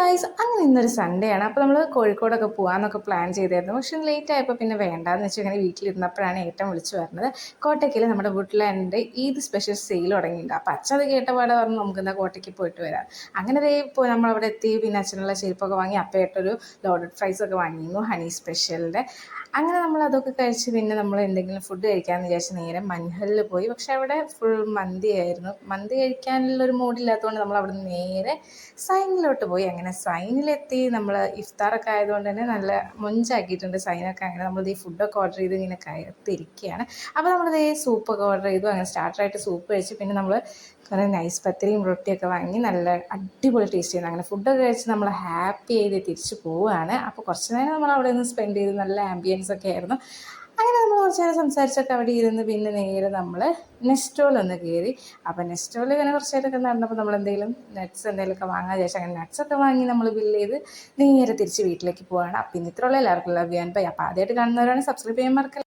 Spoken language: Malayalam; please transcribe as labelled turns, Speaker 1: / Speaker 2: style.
Speaker 1: ഗായ്സ്, അങ്ങനെ ഇന്നൊരു സൺഡേ ആണ്. അപ്പോൾ നമ്മൾ കോഴിക്കോടൊക്കെ പോകാമെന്നൊക്കെ പ്ലാൻ ചെയ്തായിരുന്നു. പക്ഷേ ലേറ്റ് ആയപ്പോൾ പിന്നെ വേണ്ടാന്ന് വെച്ച് ഇങ്ങനെ വീട്ടിലിരുന്നപ്പോഴാണ് ഏറ്റവും വിളിച്ചു പറഞ്ഞത് കോട്ടയ്ക്കൽ നമ്മുടെ വുഡ്ലാൻഡിൻ്റെ ഈദ് സ്പെഷ്യൽ സെയിൽ തുടങ്ങിയിട്ടുണ്ട്. അപ്പോൾ അച്ഛൻ അത് കേട്ടപാടെ പറഞ്ഞു നമുക്ക് എന്താ കോട്ടയ്ക്ക് പോയിട്ട് വരാം. അങ്ങനെ ദേ ഇപ്പോൾ നമ്മളവിടെ എത്തി. പിന്നെ അച്ഛനുള്ള ചെരുപ്പൊക്കെ വാങ്ങി, അപ്പയായിട്ടൊരു ലോഡഡ് ഫ്രൈസ് ഒക്കെ വാങ്ങിയിരുന്നു ഹണി സ്പെഷ്യലിൻ്റെ. അങ്ങനെ നമ്മൾ അതൊക്കെ കഴിച്ച് പിന്നെ നമ്മൾ എന്തെങ്കിലും ഫുഡ് കഴിക്കാമെന്ന് വിചാരിച്ച് നേരെ മൻഹലിൽ പോയി. പക്ഷേ അവിടെ ഫുൾ മന്തിയായിരുന്നു. മന്തി കഴിക്കാനുള്ളൊരു മൂഡില്ലാത്തതുകൊണ്ട് നമ്മൾ അവിടെ നിന്ന് നേരെ സൈനിലോട്ട് പോയി. അങ്ങനെ സൈനിലെത്തി. നമ്മൾ ഇഫ്താറൊക്കെ ആയതുകൊണ്ട് തന്നെ നല്ല മൊഞ്ചാക്കിയിട്ടുണ്ട് സൈനൊക്കെ. അങ്ങനെ നമ്മൾ ഈ ഫുഡൊക്കെ ഓർഡർ ചെയ്ത് ഇങ്ങനെ കയറിയിരിക്കുകയാണ്. അപ്പോൾ നമ്മളിതേ സൂപ്പൊക്കെ ഓർഡർ ചെയ്തു. അങ്ങനെ സ്റ്റാർട്ടറായിട്ട് സൂപ്പ് കഴിച്ച് പിന്നെ നമ്മൾ കുറേ നൈസ് പത്തിരിയും റൊട്ടിയൊക്കെ വാങ്ങി നല്ല അടിപൊളി ടേസ്റ്റ് ചെയ്യുന്നു. അങ്ങനെ ഫുഡൊക്കെ കഴിച്ച് നമ്മൾ ഹാപ്പി ചെയ്ത് തിരിച്ച് പോവുകയാണ്. അപ്പോൾ കുറച്ച് നേരം നമ്മൾ അവിടെ നിന്ന് സ്പെൻഡ് ചെയ്ത് നല്ല ആംബിയൻസ് ഒക്കെ ആയിരുന്നു. അങ്ങനെ നമ്മൾ കുറച്ച് നേരം സംസാരിച്ചൊക്കെ അവിടെ ഇരുന്ന് പിന്നെ നേരെ നമ്മൾ നെസ്റ്റോളൊന്ന് കയറി. അപ്പോൾ നെസ്റ്റോൾ ഇങ്ങനെ കുറച്ച് നേരമൊക്കെ നടന്നപ്പോൾ നമ്മൾ എന്തെങ്കിലും നട്ട്സ് എന്തെങ്കിലുമൊക്കെ വാങ്ങാൻ വിചാരിച്ചു. അങ്ങനെ നട്ട്സൊക്കെ വാങ്ങി നമ്മൾ ബില്ല് ചെയ്ത് നേരെ തിരിച്ച് വീട്ടിലേക്ക് പോവുകയാണ്. അപ്പോൾ ഇത്രയുള്ള എല്ലാവർക്കും ലവ് യു ആൻഡ് ബൈ. അപ്പോൾ ആദ്യമായിട്ട് കാണുന്നവരാണ് സബ്സ്ക്രൈബ് ചെയ്യാൻ മറക്കല്ല.